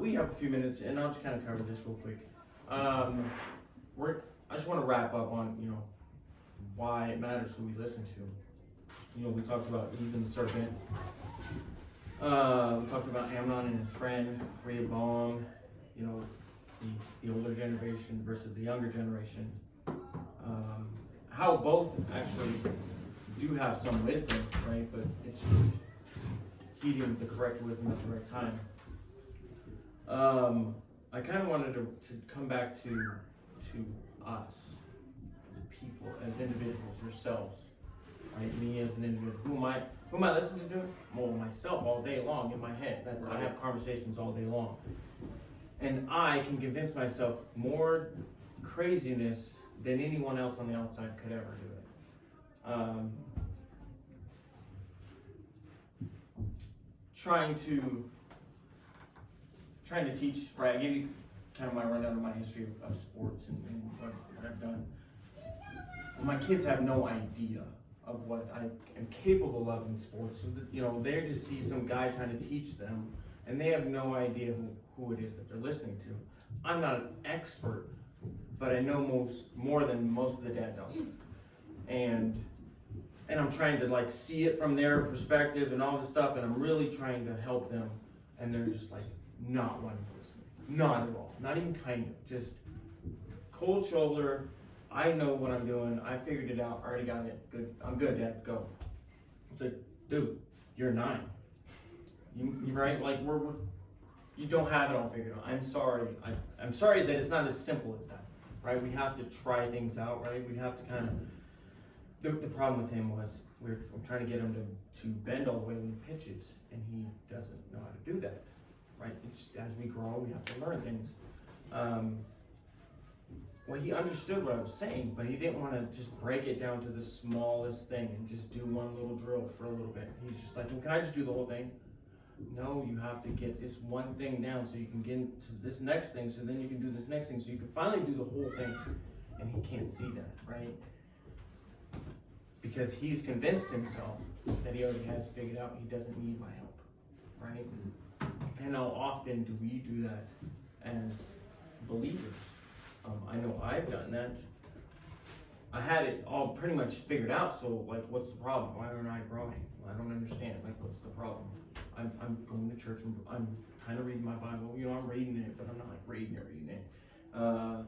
We have a few minutes, and I'll just kind of cover this real quick. I just want to wrap up on, why it matters who we listen to. We talked about Eve and the serpent. We talked about Amnon and his friend, Rehoboam, the older generation versus the younger generation. How both actually do have some wisdom, right? But it's just heeding the correct wisdom at the right time. I kind of wanted to come back to us, people, as individuals, yourselves, right? Me as an individual. Who am I listening to? Well, myself all day long in my head. I have conversations all day long. And I can convince myself more craziness than anyone else on the outside could ever do it. Trying to teach, right? I gave you kind of my rundown of my history of sports and what I've done. My kids have no idea of what I am capable of in sports. So they just see some guy trying to teach them, and they have no idea who it is that they're listening to. I'm not an expert, but I know more than most of the dads out there. And I'm trying to see it from their perspective and all this stuff, and I'm really trying to help them, and they're just not wanting to listen. Not at all. Not even kind of. Just cold shoulder. I know what I'm doing. I figured it out. I already got it. Good. I'm good, Dad. Go. It's like, dude, you're 9. You right? You don't have it all figured out. I'm sorry. I'm sorry that it's not as simple as that, right? We have to try things out, right? We have to kind of. The problem with him was I'm trying to get him to bend all the way when he pitches, and he doesn't know how to do that, right? As we grow, we have to learn things. Well, he understood what I was saying, but he didn't want to just break it down to the smallest thing and just do one little drill for a little bit. He's just like, well, can I just do the whole thing? No, you have to get this one thing down so you can get into this next thing, so then you can do this next thing, so you can finally do the whole thing. And he can't see that, right? Because he's convinced himself that he already has it figured out. He doesn't need my help, right? And how often do we do that as believers? I know I've done that. I had it all pretty much figured out, so what's the problem? Why aren't I growing? I don't understand. What's the problem? I'm going to church, I'm kind of reading my Bible. I'm reading it, but I'm not reading it. I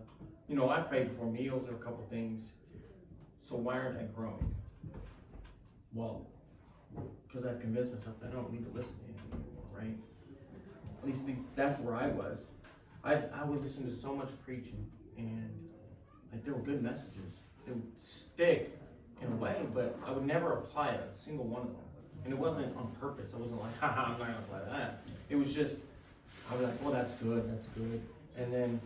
prayed before meals or a couple things. So why aren't I growing? Well, because I've convinced myself that I don't need to listen to anything anymore, right? At least that's where I was. I would listen to so much preaching, and there were good messages. They would stick in a way, but I would never apply a single one of them. And it wasn't on purpose. I wasn't like, haha, I'm not gonna apply that. It was just, I was like, well, that's good. And then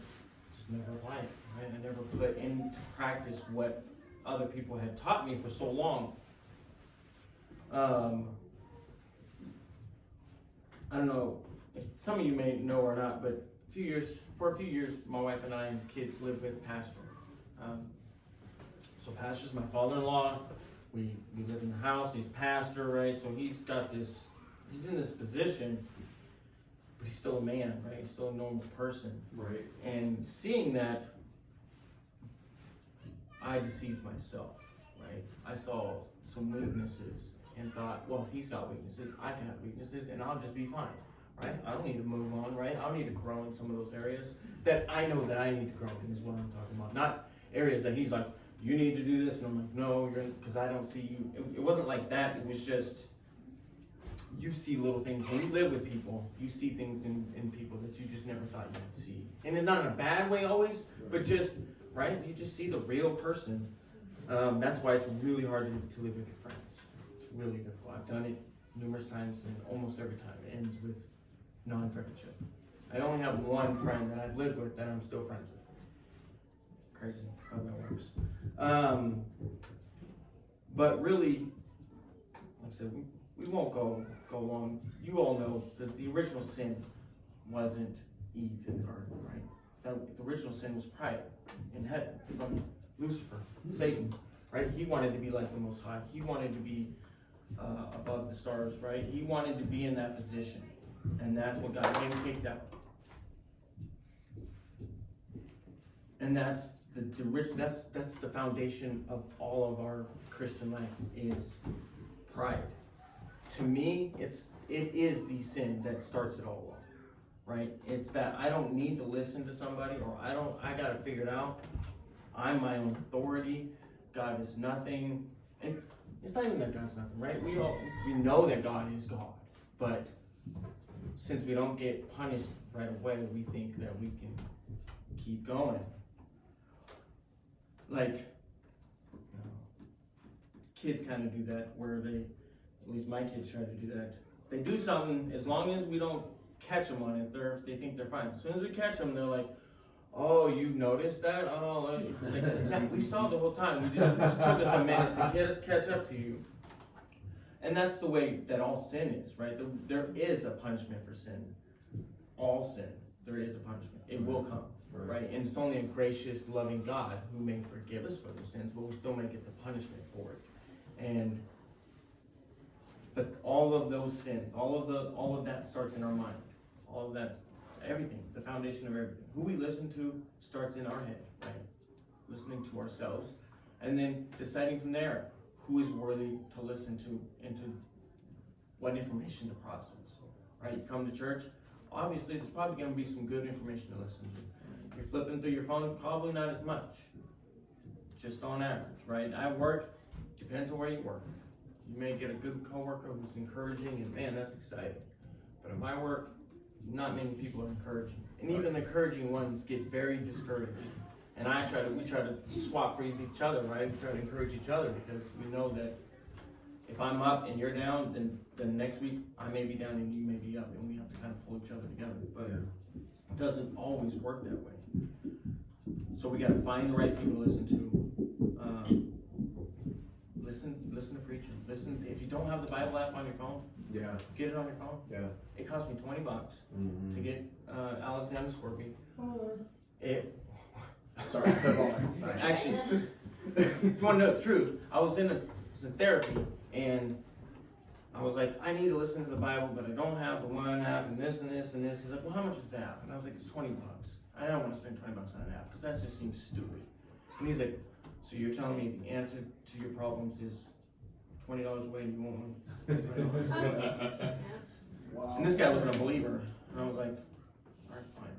just never apply it, right? I never put into practice what other people had taught me for so long. I don't know if some of you may know or not, but for a few years, my wife and I and kids lived with a pastor. So pastor's my father-in-law. We live in the house. He's pastor, right? So he's in this position, but he's still a man, right? He's still a normal person. Right. And seeing that, I deceived myself, right? I saw some weaknesses and thought, well, if he's got weaknesses, I can have weaknesses, and I'll just be fine, right? I don't need to move on, right? I don't need to grow in some of those areas that I know that I need to grow in, is what I'm talking about. Not areas that he's like, you need to do this, and I'm like, no, because I don't see you. It wasn't like that. It was just, you see little things. When you live with people, you see things in people that you just never thought you would see. And not in a bad way always, but just, right? You just see the real person. That's why it's really hard to live with your friends. It's really difficult. I've done it numerous times, and almost every time it ends with non-friendship. I only have one friend that I've lived with that I'm still friends with. Crazy how that works. But really, like I said, we won't go long. You all know that the original sin wasn't Eve in the garden, right? The original sin was pride in heaven from Lucifer, Satan, right? He wanted to be like the Most High. He wanted to be above the stars, right? He wanted to be in that position. And that's what got him kicked out. And that's that's the foundation of all of our Christian life is pride. To me, it is the sin that starts it all off, right? It's that I don't need to listen to somebody, or I gotta figure it out. I'm my own authority. God is nothing. And it's not even that God's nothing, right? We know that God is God, but since we don't get punished right away, we think that we can keep going. Like, kids kind of do that, where at least my kids try to do that. They do something, as long as we don't catch them on it, they think they're fine. As soon as we catch them, they're like, oh, you noticed that? Oh, it's like, yeah, we saw it the whole time. It just took us a minute to catch up to you. And that's the way that all sin is, right? There is a punishment for sin. All sin, there is a punishment. It will come, right? And it's only a gracious, loving God who may forgive us for those sins, but we still may get the punishment for it. But all of those sins, all of that starts in our mind. All of that, everything, the foundation of everything. Who we listen to starts in our head, right? Listening to ourselves, and then deciding from there who is worthy to listen to and to what information to process, right? You come to church, obviously there's probably going to be some good information to listen to. You're flipping through your phone, probably not as much, just on average, right? At work, depends on where you work. You may get a good coworker who's encouraging, and man, that's exciting. But at my work, not many people are encouraging, and even the encouraging ones get very discouraged. And we try to swap for each other, right? We try to encourage each other, because we know that if I'm up and you're down, then next week I may be down and you may be up, and we have to kind of pull each other together. But it doesn't always work that way. So we got to find the right people to listen to. Listen to preaching. Listen. If you don't have the Bible app on your phone, get it on your phone. It cost me $20 to get Alexander Scorpy. Sorry. Actually, if you want to know the truth, I was in therapy, and I was like, I need to listen to the Bible, but I don't have the one app, and this and this and this. He's like, well, how much is that? And I was like, it's $20. I don't want to spend $20 on an app, because that just seems stupid. And he's like, so you're telling me the answer to your problems is $20 away, and you won't want to spend $20? Wow. And this guy wasn't a believer, and I was like, all right, fine.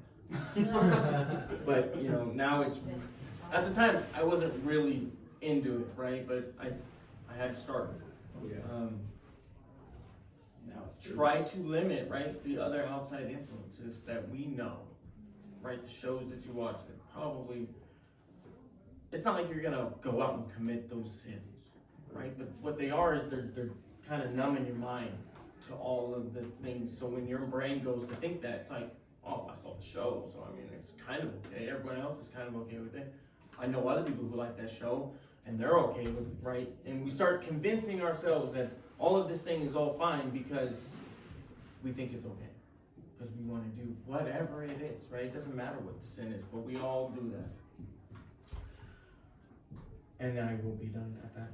But now it's, at the time I wasn't really into it, right? But I had to start. Now it's true. Try to limit, right, the other outside influences that we know, right? The shows that you watch, that probably, it's not like you're gonna go out and commit those sins, right? But what they are is they're kind of numbing your mind to all of the things. So when your brain goes to think that, it's like, oh, I saw the show, so I mean, it's kind of okay. Everyone else is kind of okay with it. I know other people who like that show, and they're okay with it, right? And we start convincing ourselves that all of this thing is all fine because we think it's okay. Because we want to do whatever it is, right? It doesn't matter what the sin is, but we all do that. And I will be done at that.